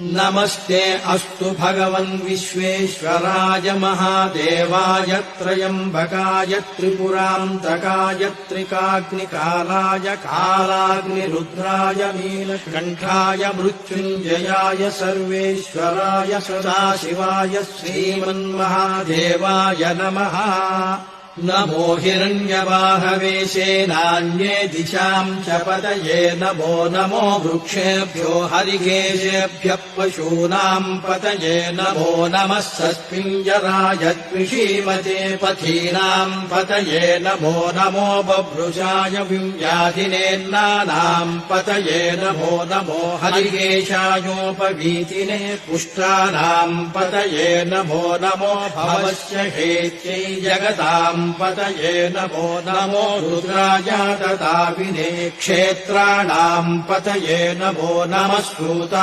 नमस्ते अस्तु भगवन् विश्वेश्वराय महादेवाय त्र्यम्बकाय त्रिपुरान्तकाय त्रिकाग्निकालाय कालाग्निरुद्राय नीलकण्ठाय मृत्युञ्जयाय सर्वेश्वराय सदाशिवाय श्रीमन्महादेवाय नमः। नमो हिरण्यवाहवे सेनान्ये दिशाम् च पतये नमो नमो वृक्षेभ्यो हरिकेशेभ्यः पशूनाम् पतये नमो नमः सस्पिञ्जराय द्विषीमते पथीनाम् पतये नमो नमो बभ्रुषाय व्याधिनेन्नानाम् पतये नमो नमो हरिकेशायोपवीतिने पुष्टानाम् पतये नमो नमो भवस्य हेत्यै जगताम् पतये नमो नमो रुद्राय ददाविने क्षेत्राणाम् पतये नमो नमः श्रुता